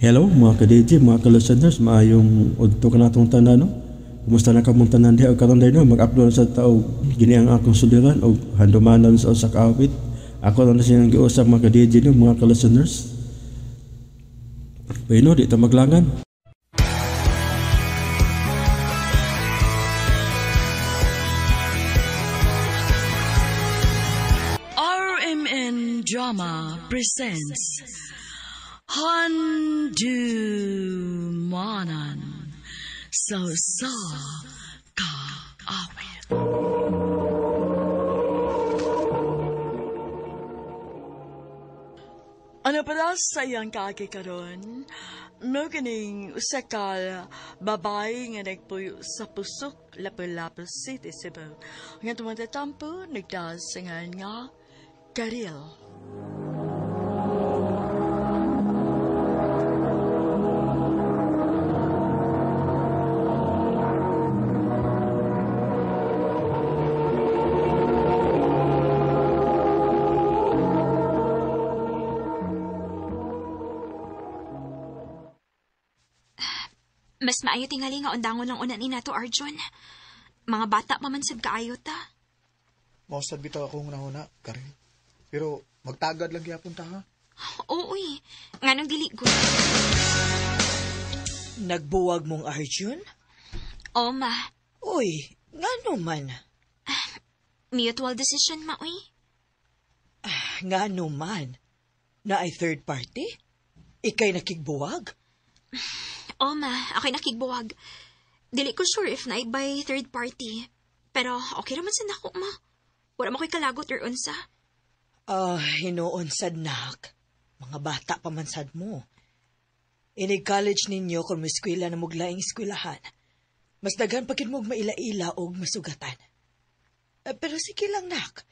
Hello mga ka-DJ, mga ka-listeners, maayong udto ka natong tanan, no? Kumusta na ka mong tanan diha o karon day no? Mag-upload sa tao gini ang akong suliran o handumanan sa usa ka awit. Ako na silang giusap mga ka-DJ no, mga ka-listeners. Pero di ta maglangan. RMN Drama presents Handumanan sa Kaawit. Ano pala sa iyang kakikaroon? No kining usa ka babae nga nagpuyo sa pusok Lapu-Lapu City, Cebu. Nga tumatatampo nagdasangan nga Karil. Mas maayo tingali nga undangon lang unan ni nato, Arjun. Mga bata pa man sad kaayo ta. Mausad bitaw akong nahuna, Karil. Pero magtagad lang gyapon ta ha. Ooy, nganong dili ko. Nagbuwag mong Arjun? O ma, Uy, ngano man? mutual decision ma, uy. Ngano man? Na ay third party? Ikay nakigbuwag? O ma, ako'y nakigbuwag. Dili ko sure if naibay third party. Pero okay naman sa nako, ma. Wala mo ko'y kalagot or unsa. Hinoon sad nak. Mga bata pa man sad mo. Inig-college ninyo kung may eskwela na muglaing eskwelahan. Mas daghan pagid mo maila-ila o masugatan. Pero sige lang nak.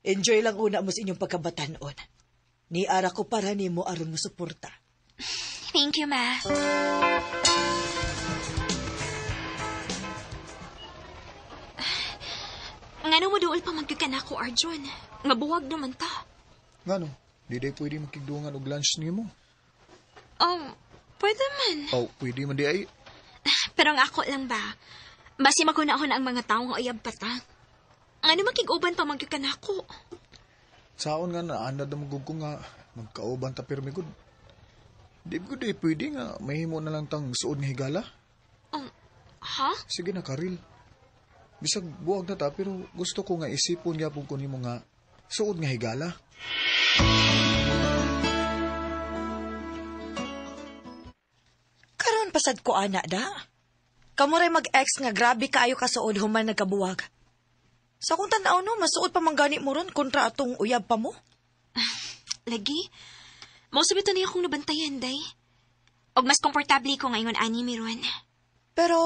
Enjoy lang una mo sa inyong pagkabatanon. Niara ko para nimo aron mo suporta. Thank you, ma. Ngano mo dool pa magkakan ako, Arjun? Nga buwag naman ta. Ngano, di day pwede makigduangan og lunch nimo. Oh, pwede man. Oh, pwede man di ay. Pero nga ako lang ba? Basi makunahon ang mga taong ayab pa ta. Ngano makig-uban pa magkakan ako? Saon nga naanad na magugko nga magkauban ta pirmi gud. Di ko di pwede nga mahimo na lang tang suod nga higala. Ha? Sige na, Karil. Bisag buwag na ta, pero gusto ko nga isipon nga po ko nimo nga suod nga higala. Karon pasad ko ana da. Kamuray mag-ex nga grabe kaayo ka suod human nagkabuwag. Sa kung tanaw no, masuod pa manggani mo ron kontra atong uyab pa mo. Lagi? Mausabito niya akong nabantayan, day. Og mas komportable ko ngayon ani miron. Pero,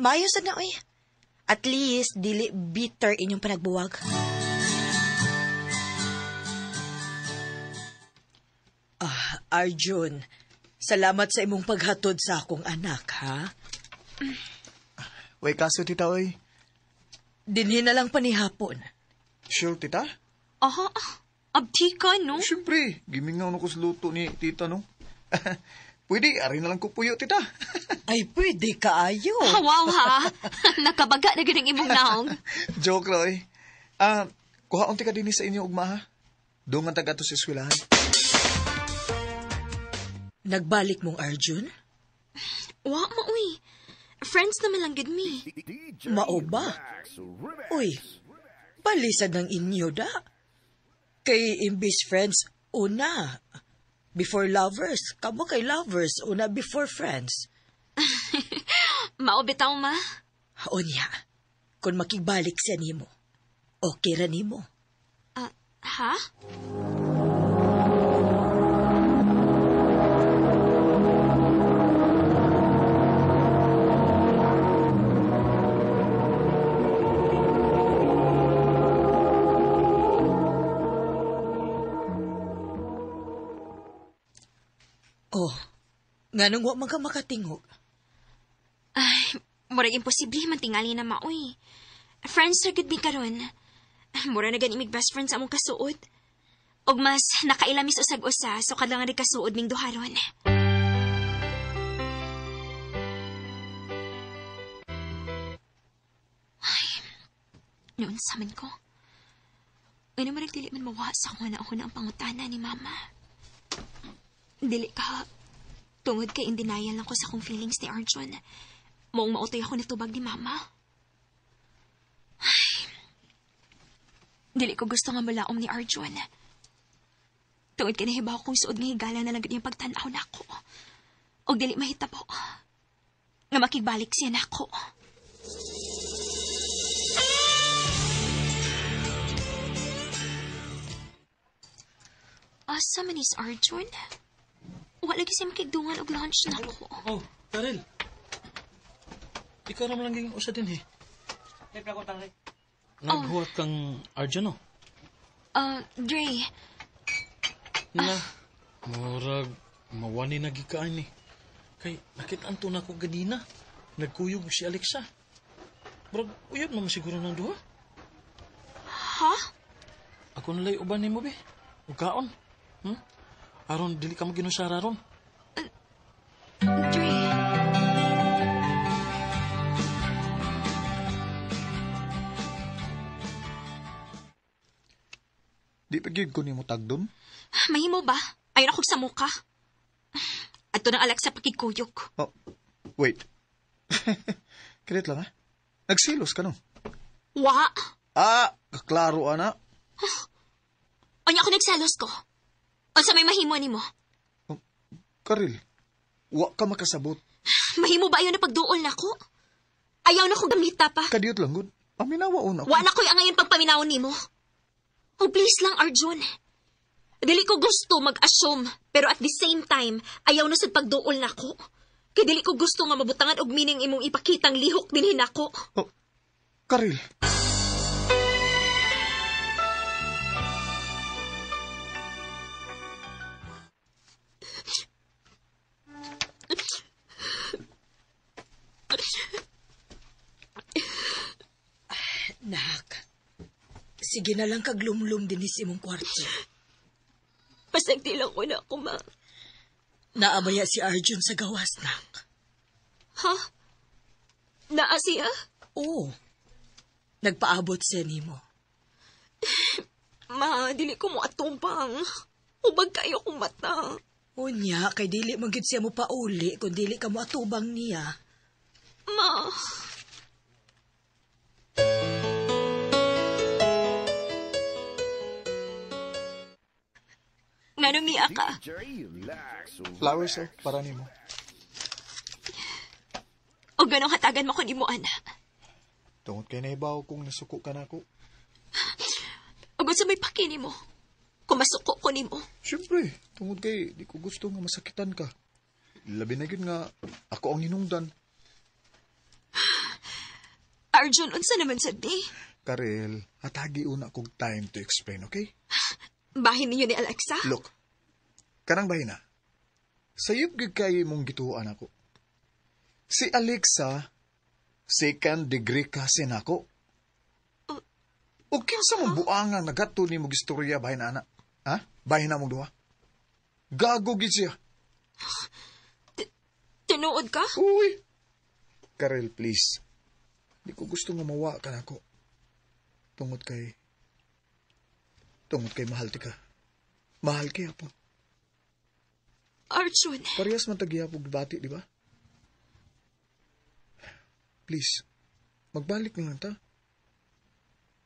mayo sad na oy. At least, dili bitter inyong panagbuwag. Arjun, salamat sa imong paghatod sa akong anak, ha? Way kaso, tita, oy. Dinhi na lang panihapon. Sure, tita? Aha, abdi ka, no? Siyempre, gimingaw na ko sa luto ni tita, no? Pwede, ari na lang ko puyo, tita. Ay, pwede kaayo. Wow, ha? Nakabaga na ganang imong naong. Joke, Roy. Kuhaon ti ka din sa inyo, ugma, ha? Doon nga taga to sa eskwelahan. Nagbalik mong Arjun? Wa mo, uy. Friends naman lang gid me. Mao ba? Uy, balisad ng inyo da. Kay imbis friends, una. Before lovers, kamo kay lovers, una before friends. Mao bitaw, ma. Onya, kung makigbalik siya nimo, okay ra nimo. Ha? Oh, nganong wa man ka makatingog? Ay, murag imposible man tingali na maoy. Friends ra gud mi karon. Mura na ganimig best friend sa among kasuod. Og mas nakailamis usag usa so kada nga kasuod ning duharon. Noon sa man ko. Ano man dili man mawasa ko na ako na ang pangutana ni Mama. Dili ka. Tungod kay in denial lang ko sa kong feelings ni Arjun. Maong mautoy ako nitubag ni Mama. Ay. Dili ko gusto nga malaom ni Arjun. Tungod kay nahibaw kong suod nga higala na lang yung pagtanaw na ako. O dili mahitabo. Nga makigbalik siya na ako. Asa man is Arjun? Wala lagi siya makigdungan og lunch na ako. Oh, Karel. Ikaw naman lang yung usa din eh. Naghuwat kang Arjun, no? Dre. Na, murag, mawani na gikaan eh. Kay, nakitaan to na ko ganina. Nagkuyog si Alexa. Murag, uyab naman siguro ng duha. Ha? Ako nalay uban ni mo, be. Ugaon. Aron, dili ka mo ginusara ron. Dre. Di pa gyud ko nimo tagdon. Mahimo ba? Ayaw ako sa muka. At to ng Alexa pakikuyog. Oh, wait. Kilit lang, ha? Nagsilos ka, no? Wa! Kaklaro, ana. Anya ako nagselos ko. Unsa may mahimo nimo? Karil, wa ka makasabot. Mahimo ba ayaw na pagduol na ko? Ayaw na ko gamita pa. Kadiyot lang, good. Paminawa una ko. Wa na ko'y angayon pagpaminawon nimo. Oh, please lang, Arjun. Dili ko gusto mag-assume, pero at the same time, ayaw na sad pagduol na ko. Kaya dili ko gusto nga mabutangan og mining imong ipakitang lihok din hinako. Oh, Karil. Nak, sige na lang kaglumlum din sa imong kwarto. Pasagdi lang ko na ako, ma. Naabaya si Arjun sa gawas, nak. Ha? Naa siya? Oo. Nagpaabot siya nimo. Ma, dili ko mo atumbang. Ubag kayo kong mata. Unya, kay dili manggid siya mo pauli kung dili ka mo atubang niya. Ma. Nganong niya ka? Flowers, para nimo. O ganong hatagan mo ko ni mo, ana. Tungod kay naibaw kung nasuko ka na ako. O sa may pakini mo. Kung masuko ko ni mo. Siyempre, tungod kay di ko gusto nga masakitan ka. Labi na yun nga, ako ang hinungdan. Arjun, unsa naman sad ni? Karel, hatagi una kong time to explain, okay? Bahin ninyo ni Alexa? Look, kanang bahin na. Sayop gid kay mong gituan ako. Si Alexa, second degree kasi nako. O kinsa mong buangan nagato ni mong istorya bahin na ana? Ha? Bahin na mong duha? Gago gid siya. Tinuod ka? Uy! Karel, please. Di ko gusto nga mawa ka na ako. Tungod kay mahal ti ka. Mahal kay po. Arjun. Parehas man tagiya po gibati, di ba? Please, magbalik na lang ta.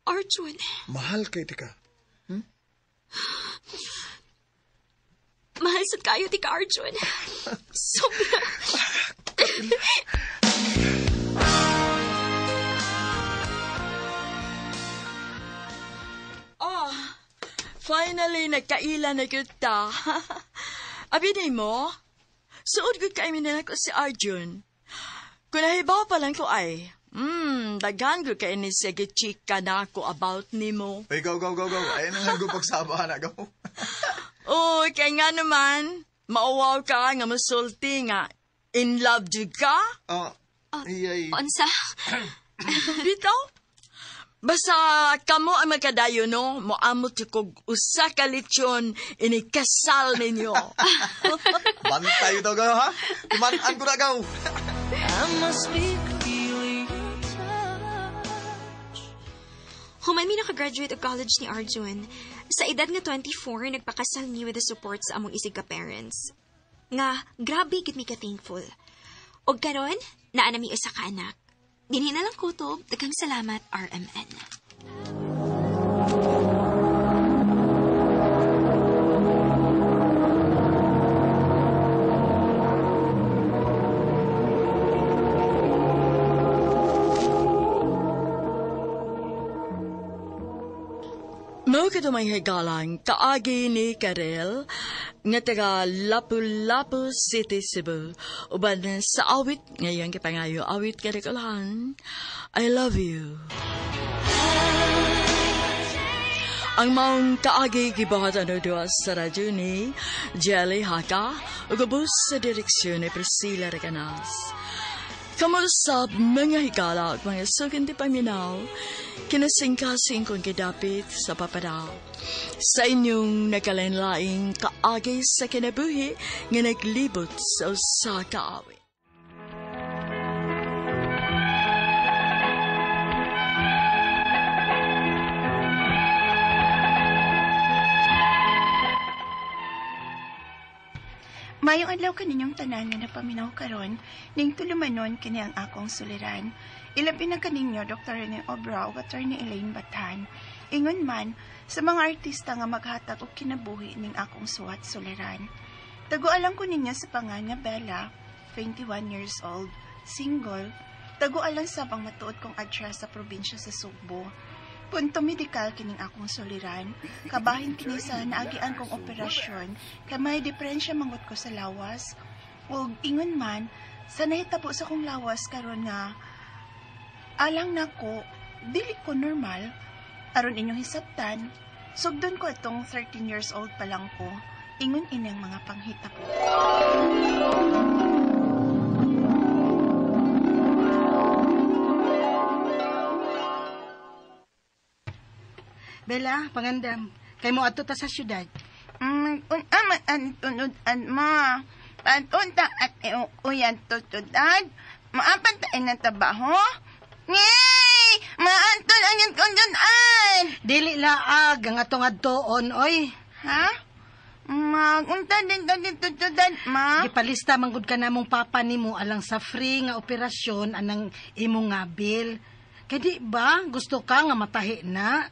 Arjun. Mahal kay ti ka. Mahal sad kayo ti ka, Arjun. Sobra. Finally, nagkaila na kita. Abinay mo, suod ko kay minanako si Arjun. Kung nahibaw pa lang ko ay, dagan ko kay ni sige chika na ako about ni mo. Ay, go. Ayun na nga pagsaba na, go. Uy, kaya nga naman, mauwaw ka nga masulti nga. In love jud ka? Iyay. Unsa? Bitaw? Basta kamo ang magkadayo, no? Moamot kog usa ka lechon inikasal ninyo. Bantay ito, go, ha? Imanan ko na, go. I must be feeling your touch. Human mi nakagraduate og college ni Arjun. Sa edad nga 24, nagpakasal ni with the support sa among isig ka parents. Nga, grabe gid mi ka thankful. Og karon, naa na mi usa ka anak. Dinhi na lang kutob, daghang salamat RMN. Mao ka may higalang kaagi ni Karel nga taga Lapu-Lapu City, Cebu. Uban sa awit ngayon kipangayo awit karikulahan, I love you. Ang maong kaagi gibuhat ano doa sa radyo ni Jelly Haka ug ubos sa direksyon ni Priscilla Reganas. Kamusta mga higala at mga sukin di paminaw, kinasingkasing kong kidapit sa papadaw. Sa inyong nakalenlaing kaagay sa kinabuhi nga naglibot sa usa ka awit. Mayong adlaw kaninyong tanan nga napaminaw karon, ning tulumanon kini ang akong suliran. Ilabi na kaninyo Dr. Rene Obra ug Attorney Elaine Batan. Ingon man sa mga artista nga maghatag og kinabuhi ning akong suwat suliran. Tagualang ko ninyo sa pangan nga Bella, 21 years old, single. Tagualang sabang matuod kong adra sa probinsya sa Sugbo. Punto medikal kining akong suliran, kabahin kini sa naagian kong operasyon, kay may diferensya mangut ko sa lawas. Ug ingon man, sa nahitabo sa kong lawas karon nga, alang nako, dili ko normal, aron inyong hisabtan, sugdon ko itong 13 years old pa lang ko, ingon inyang mga panghitabo. Bella, pangandam. Kay mo ato ta sa syudad. Tunudan ma. Patunta at uyan tutudad. Maapan tayo na tabaho. Yay! Maantol ang yung kundudan! Dili laag ang atong adtoon, oy. Ha? Magunta din tutudad, ma. Gipalista manggod ka namong papa nimo alang sa free nga operasyon anang imong nga bill. Kay di ba gusto ka nga matahi na?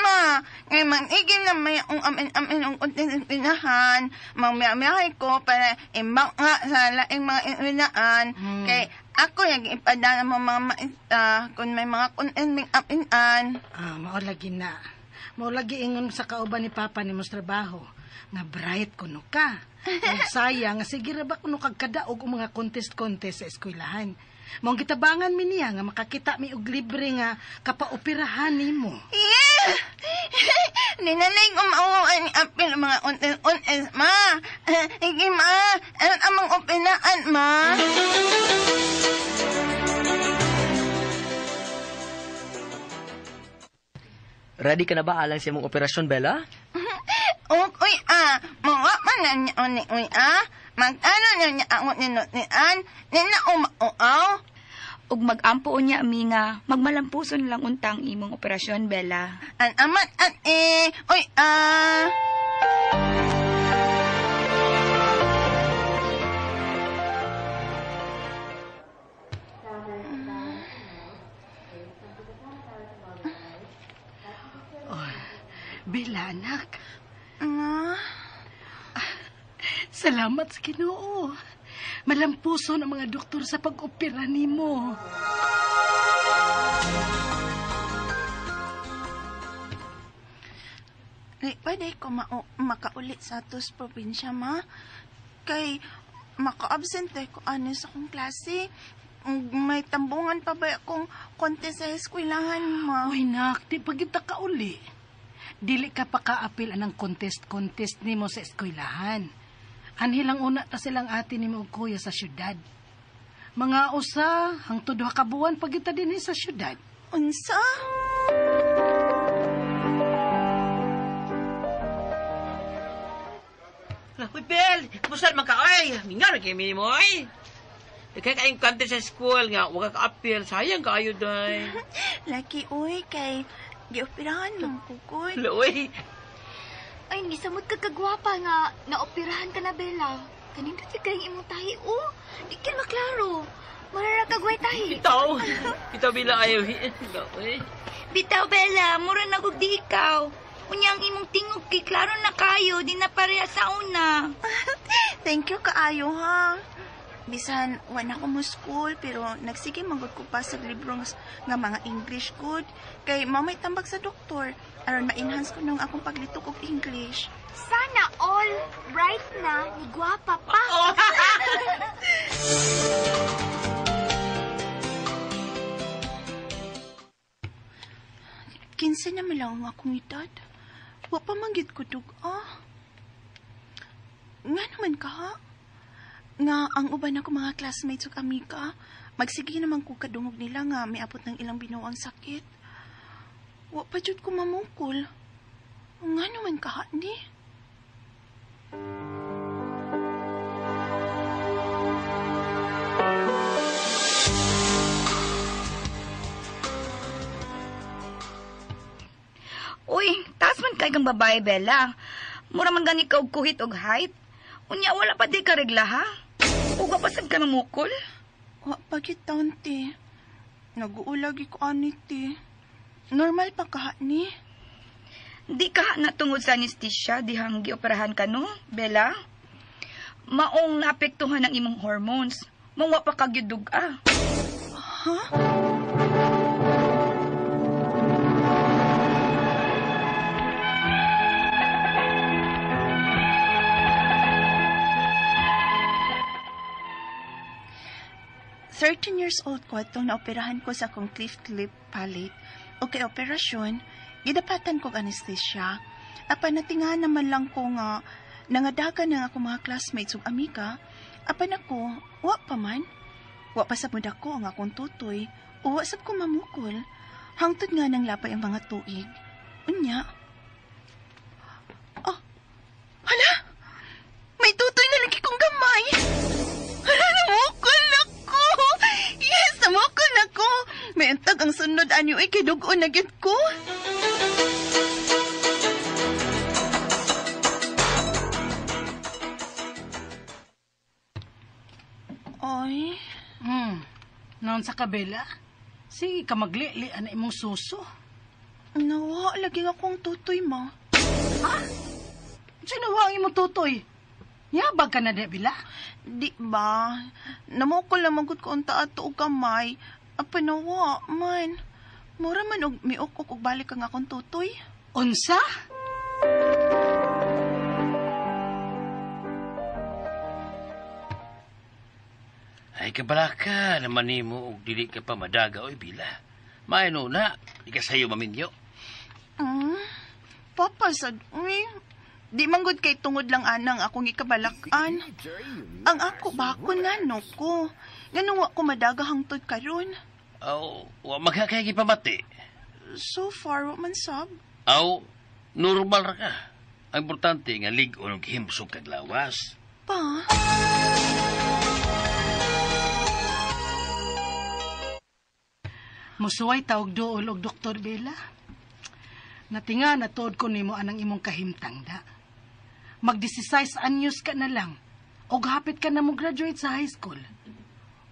Ma, ngay manigin na may amin ang kunting pinahan, mamiyamiyahay ko para imbang nga sa laing mga inunaan. Kay ako yung ipadala mo mga maista kung may mga kunting aminan. Maulagi na. Maulagi ingon sa kauban ni Papa ni mos trabaho. Nga bright kuno ka. Ug sayang nga sige ra ba kuno kag kadaog og mga contest sa eskwelahan. Mong gitabangan mi niya nga makakita mi og libre nga kapaoperahan nimo. Yeah! Ninanay ko mauwan ni apil mga untes, ma. Hindi, ma. Ano amang opinaan, ma? Ready ka na ba alang sa mong operasyon, Bella? Uy, mga mananya uy, magkano na niya ang ninutian, nina umauaw. Ug mag-ampo niya ami nga magmalampuson lang untang imong operasyon, Bella. An amat at uy, Bella, anak. Salamat sa Ginoo. Malampuson ang mga doktor sa pag-opera nimo. Pwede ko makaulit sa atos probinsya, ma. Kay maka-absent ko sa akong klase. May tambungan pa ba akong konti sa eskwelahan, ma? Uy, nak, di pa kita kauli. Dili ka pa kaapil anang contest nimo sa eskwelahan. Anhilang una ta silang ati nimo og kuya sa syudad. Mga usa, hangtod duha ka buwan pag kita dinhi sa syudad. Unsa? Uy, Bel, kumusta man ka, ay? Mingar, kayo minimo, ay. Kaya kayong kante sa school nga, huwag ka appeal, sayang ka ayo, day. Laki, uy, kay Gioperahan lang ko, good. Loy. Ay, nisamot ka kagwapa nga naoperahan ka na, Bella. Kanindot kayong imong tahi, oh. Di ka maklaro. Marara kagway tahi. Bitaw bilang ayaw. Loy. Bitaw, Bella, mura na kog di ikaw. Unya ang imong tingog kay klaro na kayo, di na pareha sa una. Thank you kaayo, ha. Bisan, wala ko mo school, pero nagsige manggod ko pa sa libro nga mga English good. Kay mamay tambag sa doktor, aron ma-enhance ko nung akong paglitok og English. Sana all bright na, ni gwapa pa. Kinsa na lang ang akong edad. Wa pa manggid ko Nga naman ka, ha? Nga ang uban ako mga classmates ug amiga, magsige naman ko kadungog nila nga may abot ng ilang binuang sakit. Wa pa jud ko mamukol. Nga naman ka, ha, ni? Uy, taas man kay kang babae, Bella. Mura man gani ka og kuhit og height. Unya, wala pa di ka regla, ha? Uga pasag ka mamukol? Wa pa gitaon, te. Nag-uulagi ko anit, te. Normal pa ka, ni? Di ka na tungod sa anesthesia, dihang gioperahan ka, no, Bella? Maong naapektuhan ng imong hormones. Mangwa pa kagyudug, ah. Ha? Years old ko itong naoperahan ko sa akong cleft lip palate o kay operasyon, gidapatan kong anesthesia. Apan natingahan naman lang ko nga nangadagan ng ako mga classmates ug amiga, apan ako, wa pa man. Wa pa sa muda ko ang akong tutoy, o wa sab ko mamukol. Hangtod nga nang lapay ang mga tuig. Unya. Oh, hala! May tutoy na lagi kong gamay! Hala, namukol ako! Yes, namukol ako! May antag ang sunod anyo ay kidugon na gyud ko. Ay. Noon sa kabela, sige ka maglili ana imong suso. Nawa, lagi nga akong tutoy, ma. Ha? Sinawa ang imong tutoy? Yabag ka na, Debila? Di ba? Namukol naman ko unta ato og kamay. Apa nawa, man. Mura man og miok og balik ang akong tutoy. Unsa? Ay kabalaka naman ni mo og dili ka pa madaga oy bila. Maayno na, di ka sayo maminyo. Papa sad, uy. Di manggod kay tungod lang anang akong ikabalakan. Ang ako bakon nga no ko. Ganun wa ko madaga hangtod karon. Aw, wa magkakay pamati. So far, wa man sab. Aw, normal ra ka. Ang importante nga lig-on og himsog kag lawas. Pa? Musuway tawag dool og Dr. Bella. Natinga na tuod ko nimo anang imong kahimtangda. Mag-16 anyos ka na lang og hapit ka na mo graduate sa high school.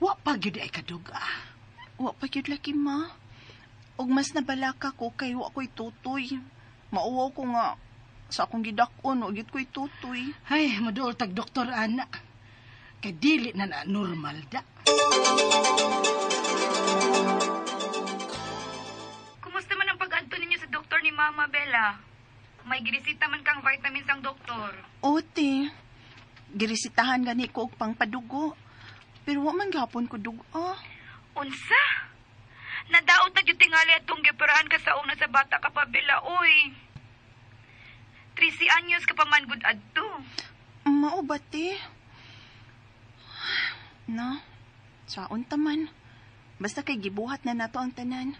Wa pa gyud ay kaduga. Wa pa gyud laki, ma. Og mas nabalaka ko kay wa ko'y tutoy. Mauwaw ko nga sa akong gidakon o gyud ko'y tutoy. Ay, maduol tag Dr. Ana. Kay dili na normal da. Kumusta man ang pag-adto ninyo sa doktor ni Mama Bella? May girisita man kang vitamins ang doktor. Ote, girisitahan gani ko og pangpadugo. Pero wa man gihapon ko dugo. Unsa? Nadaot na gyud tingali atong giperahan ka sa una sa bata ka pa, Bella, oy. 13 anyos ka pa man gud adto. Mao ba, te? No, saon taman. Basta kay gibuhat na nato ang tanan.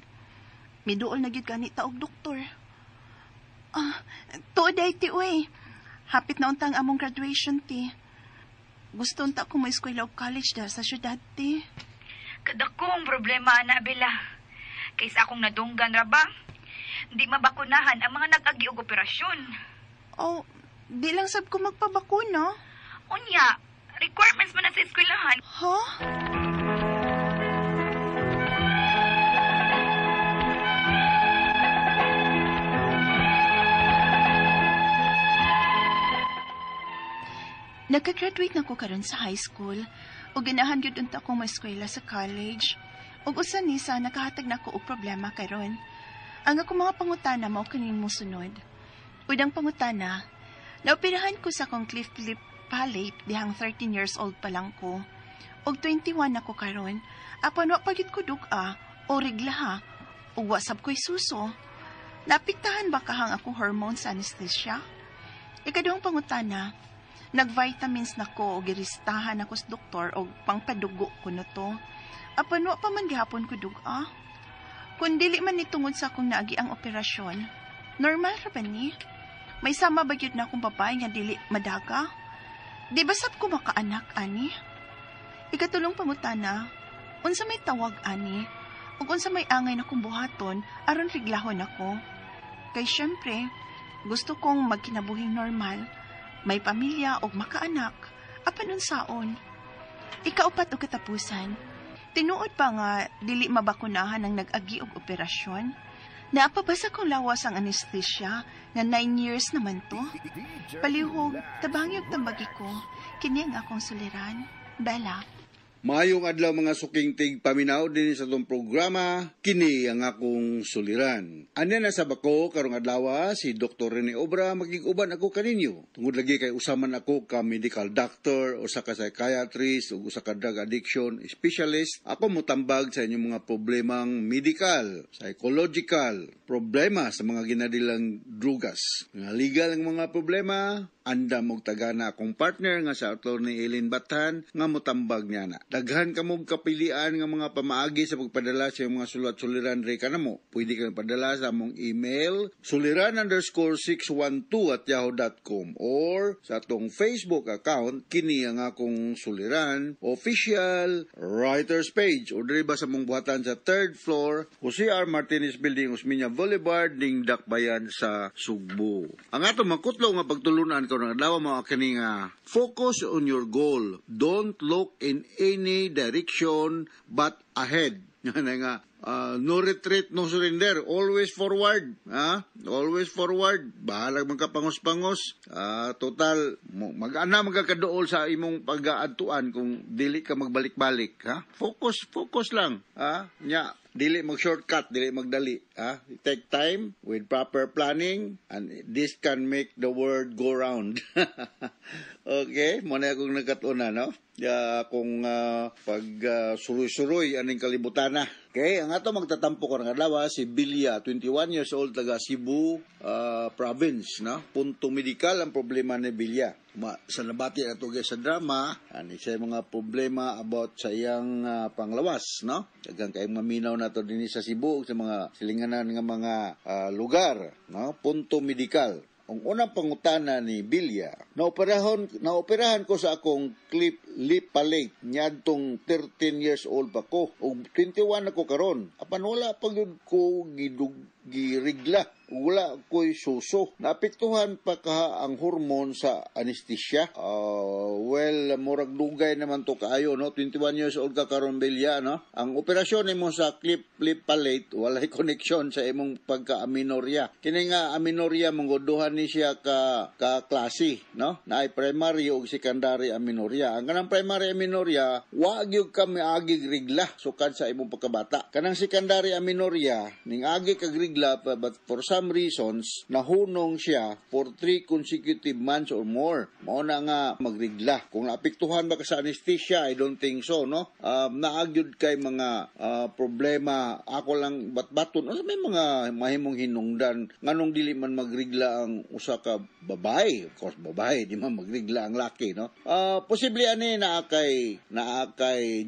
Miduol na gyud gani ta og doktor. Tuod ay ti, uy. Hapit na untang among graduation, ti. Gusto unta ko may eskwela o college dahil sa syudad, ti. Kadakong problema, Ana, Bella. Kaysa akong nadunggan ra ba? di mabakunahan ang mga nag-agi og operasyon. Oh, di lang sab ko magpabakuna. Unya, requirements man na sa eskwelahan. Ha? Nagka-graduate na ko karon sa high school ug ganahan gyud unta akong eskwela sa college. Ug usa ni sa nakahatag na ko og problema karon. Ang ako mga pangutana mao kaning mosunod. Udang pangutana, naoperahan ko sa akong cleft lip palate dihang 13 years old pa lang ko. Og 21 ako karon. Apan wa pa gyud ko duga o regla ha. Ug wasab ko'y suso. Napiktahan ba kahang akong hormones sa anesthesia? Ikaduhang pangutana, nag-vitamins na ko o giristahan ako sa doktor o pangpadugo ko na to. Apan wa pa man gihapon ko duga. Kung dili man ni tungod sa akong naagi ang operasyon, normal ra ba ni? May sama ba yun na akong babae nga dili madaga? Di ba sab ko makaanak, ani? Ikatulong pangutana, unsa may tawag, ani? Ug unsa may angay na kong buhaton, aron riglahon ako. Kay syempre, gusto kong magkinabuhing normal, may pamilya o makaanak, apan unsaon. Ikaupat o katapusan, tinuod pa nga dili mabakunahan ang nag-agi og operasyon. Naapabasa kong lawas ang anesthesia nga 9 years naman to. Palihog, tabangyog tambagi ko, kini ang akong suliran. Bella. Mayong adlaw mga suking paminaw din sa itong programa, kini ang akong suliran. Anya na sa bako karong adlaw si Dr. Rene Obra, magig-uban ako kaninyo. Tungod lagi kay usaman ako ka medical doctor, usa ka psychiatrist, ug usa ka drug addiction specialist. Ako motambag sa inyong mga problemang medical, psychological, problema sa mga ginadilang drugas. Nga legal ang mga problema, andam og tagana akong partner nga sa Attorney Eileen Bathan nga motambag niya na. Daghan kamog kapilian nga mga pamaagi sa pagpadala sa mga sulat-suliran re kanamo. Pwede kang padala sa among email suliran_612@yahoo.com or sa atong Facebook account kini ang akong suliran official writers page o diri ba sa mong buhatan sa 3rd floor Jose R. Martinez Building, Osmeña Boulevard, ning Dakbayan sa Sugbo. Ang ato makutlo nga pagtulunan ko ng adlaw mga kini nga focus on your goal. Don't look in any direction but ahead. Yan nga, no retreat, no surrender. Always forward. Always forward. Bahalag magkapangos-pangos. Total, magkakadool sa imong pag-aadtuan kung dili ka magbalik-balik. Focus lang. Nya, dili mag-shortcut, dili magdali. Take time with proper planning and this can make the world go round. Okay, muna akong nagkatuna, no? Kung pag suroy-suroy aning kalibutan na. Okay, ang ato magtatampo ko ng adlaw si Bilya, 21 years old, taga Cebu province, no? Punto medikal ang problema ni Bilya. Sa nabati na ito sa drama, ani siya mga problema about sa iyang panglawas, no? Dagang kayong maminaw na ito din sa Cebu, sa mga silinganan ng mga lugar, no? Punto medikal. Ang unang pangutana ni Bilya, naoperahan ko sa akong lip palate niadtong 13 years old pa ko. O 21 ako karon. Apan wala pag ko girigla. Wala ko'y suso. Naapektuhan pa ka ang hormone sa anesthesia. Murag dugay naman to kaayo, no? 21 years old ka karon Bilya, no? Ang operasyon mo sa lip palate, walay connection sa imong pagka-aminorya. Kini nga aminorya, manggoduhan ni siya ka klase, no? Na ay primary o secondary aminorya. Ang kanang primary aminorya, wag yung kami agig rigla sukad sa imong pagkabata. Kanang secondary aminorya, ning agig kag rigla, but for some reasons, nahunong siya for 3 consecutive months or more. Mao na nga magrigla. Kung naapektuhan ba ka sa anesthesia, I don't think so, no? Naagyod kay mga problema. Ako lang batbaton. May mga mahimong hinungdan. Nganong dili man magrigla ang usa ka babae. Of course, babae. Di man magrigla ang laki, no? Posible ani naa kay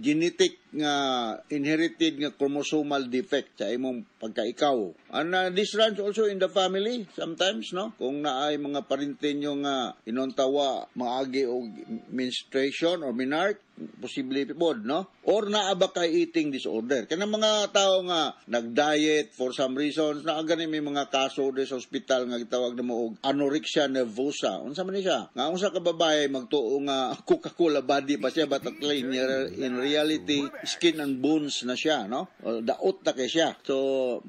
genetic nga inherited nga chromosomal defect sa imong pagkaikaw. And this runs also in the family sometimes, no? Kung naay mga parente nyo nga inontawa maagi og menstruation or menarche, posible pod, no? Or naa ba kay eating disorder? Kanang mga tao nga nag-diet for some reasons, naa gani may mga kaso di sa ospital nga gitawag na mo og anorexia nervosa. Unsa man ni siya? Nga unsa ka babae magtuo nga Coca-Cola body pa siya, but in reality skin and bones na siya, no? Daot na kay siya. So,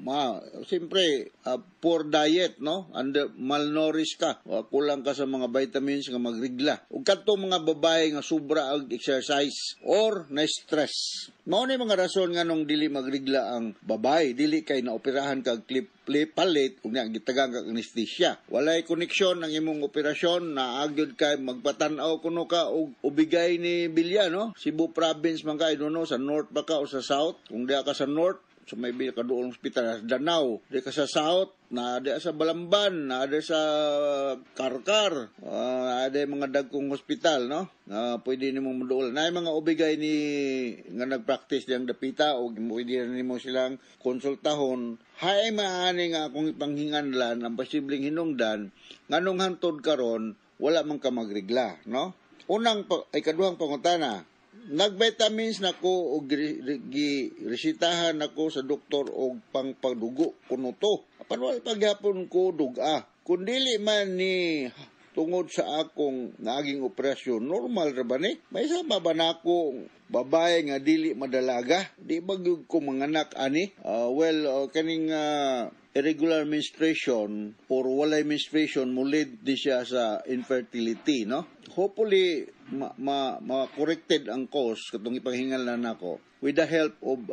siyempre, poor diet, no? Malnourished ka. Kulang ka sa mga vitamins nga magrigla. Ug kadto mga babae nga sobra og exercise or na stress. Mao ni mga rason nga nung dili magrigla ang babae, dili kay naoperahan kag clip palit ug nga gitagang kag anesthesia. Walay koneksyon ang imong operasyon, naagyod kay magpatan-aw kuno ka og ubigay ni bilya, no? Cebu province man kay no, sa north ba ka o sa south? Kung diha ka sa north, so may bil ka doon hospital sa Danau, di ka sa south, na di sa Balamban, na di sa Karkar, ada mga dagkong hospital, no? Pwede nimong maduol. Na mga ubigay ni nga nagpractice diyang dapita o pwede nimo silang konsultahon. Hay maani nga akong ipanghinganlan ang posibleng hinungdan nganong hantod karon wala man ka magrigla, no? Kaduhang pangutana, nag-vitamins na ko o resitahan ako sa doktor o pangpadugo kuno to. Apan wala paghapon ko duga. Kung dili man ni tungod sa akong naging operasyon, normal ra ba ni? May sama ba na ako babae nga dili madalaga? Di ba gyud ko manganak ani? Kaning irregular menstruation or walay menstruation mo lead di siya sa infertility, no? Hopefully ma-corrected ang cause katong ipanghingalan nako with the help of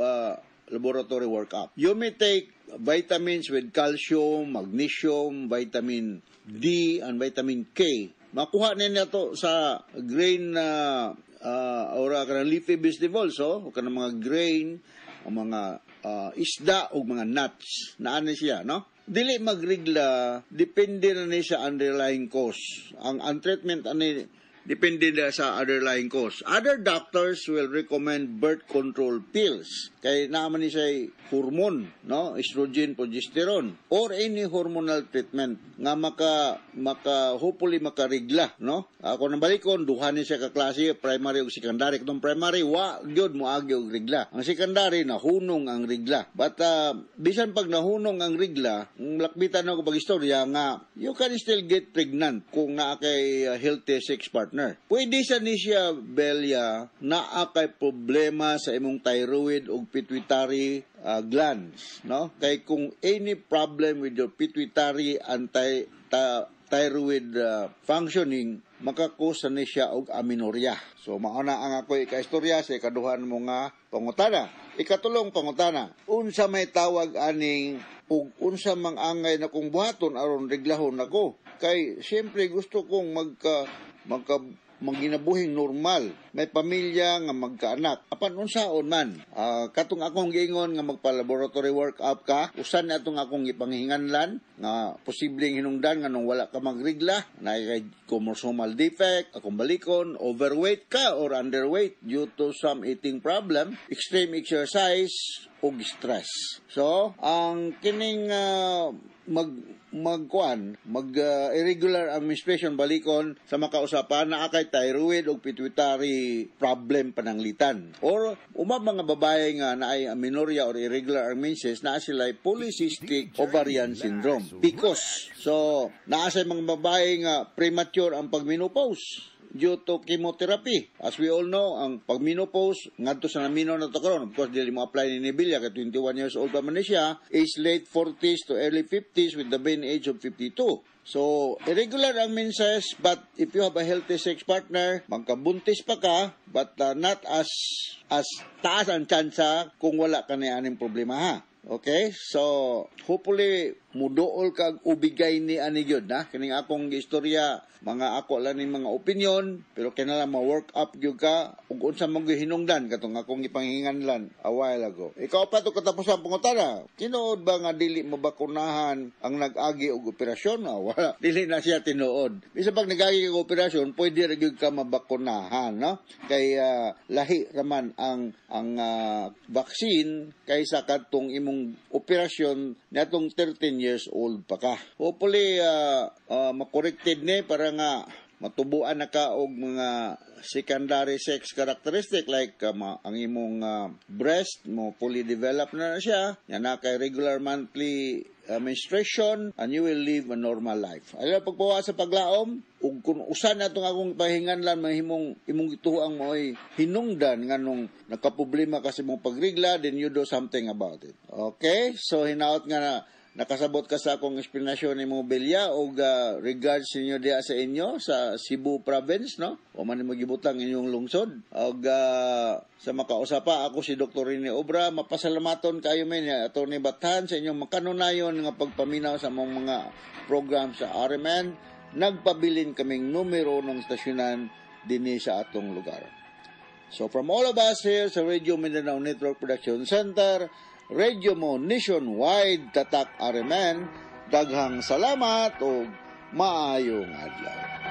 laboratory workup. You may take vitamins with calcium, magnesium, vitamin D, and vitamin K. Makuha ninyo to sa grain or kanang leafy vegetables, o kanang mga grain, o mga isda o mga nuts. Naan siya, no? Dili magrigla, depende na ni sa underlying cause. Ang treatment depende na sa underlying cause. Other doctors will recommend birth control pills. Kaya naman ni siya hormone, no? Estrogen, progesterone, or any hormonal treatment nga hopefully makarigla, no? Ako nang balikon, duha ni siya ka klase, primary ug secondary. Katong primary, gyud mo agi og rigla. Ang secondary, nahunong ang rigla. But bisan pag nahunong ang rigla, lakbitan ako pag-istorya nga, you can still get pregnant kung naa kay healthy sex partner. Pwede sa ni siya, Belia, naa kay problema sa imong thyroid o pituitary glands, no? Kay kung any problem with your pituitary and thyroid functioning, makakusa ni siya og amenorrhea. So mauna ang ako ikaistorya sa ikaduhan mo nga pangutana. Ikatulong pangutana, unsa may tawag aning ug unsa mang angay na kong buhaton aron reglahon nako? Kay siyempre gusto kong maginabuhing normal, may pamilya nga magkaanak. Apan unsaon man, katong akong giingon nga magpa-laboratory workup ka, usan na atong akong ipanghinganlan nga posibleng hinungdan nga nung wala ka magrigla, na kay chromosomal defect, akong balikon, overweight ka or underweight due to some eating problem, extreme exercise, o stress. So, ang kining irregular ang menstruation balikon sa makausapan na akay thyroid o pituitary problem pananglitan. Or mga babae nga na ay amenorrhea or irregular ang menses na sila ay polycystic ovarian syndrome. PCOS. So, naasay mga babae nga premature ang pagmenopause due to chemotherapy. As we all know, ang pag-menopause, ngadto sa namino na to karon, of course, dili mo apply ni Nibilia, kay 21 years old pa man siya, age late 40s to early 50s with the mean age of 52. So, irregular ang menses, but if you have a healthy sex partner, magkabuntis pa ka, but not as taas ang tsansa kung wala ka na aning problema, ha? Okay? So, hopefully, mudool kag ubigay ni ani gyud na kining akong istorya, mga ako lang ni mga opinion, pero kinala ma-work up gyud ka ug unsa man gyud hinungdan katong akong ipanghinganlan a while ago. Ikaw pa to katapos ang pangutana, tinuod ba nga dili mabakunahan ang nag-agi og operasyon? Wala, dili na siya tinuod. Bisan pag nag-agi og operasyon, pwede ra gyud ka mabakunahan, no? Kay lahi raman ang vaccine kaysa kadtong imong operasyon natong 13 years old pa ka. Hopefully, makorrected ni para nga matubuan na ka og mga secondary sex characteristic like ang imong breast mo fully developed na siya, yan na kay regular monthly menstruation, and you will live a normal life. Alam pagpawa sa paglaom, ug kung usan na itong akong pahinganlan, mahimong imong gituang mo ay hinungdan nga nung nakaproblema kasi mong pagrigla, then you do something about it. Okay? So, hinaot nga na nakasabot ka sa akong explanation ni Mobilia o regards ninyo diya sa inyo sa Cebu province, no? O man magibutang inyong lungsod. O sa makausapa, ako si Dr. Rene Obra, mapasalamaton kayo men ato ni Bathan sa inyong makanunayon nga pagpaminaw sa mga program sa RMN. Nagpabilin kaming numero ng stasyonan dinhi sa atong lugar. So from all of us here sa Radio Mindanao Network Production Center, Radio mo nationwide tatak RMN, daghang salamat o maayong adlaw.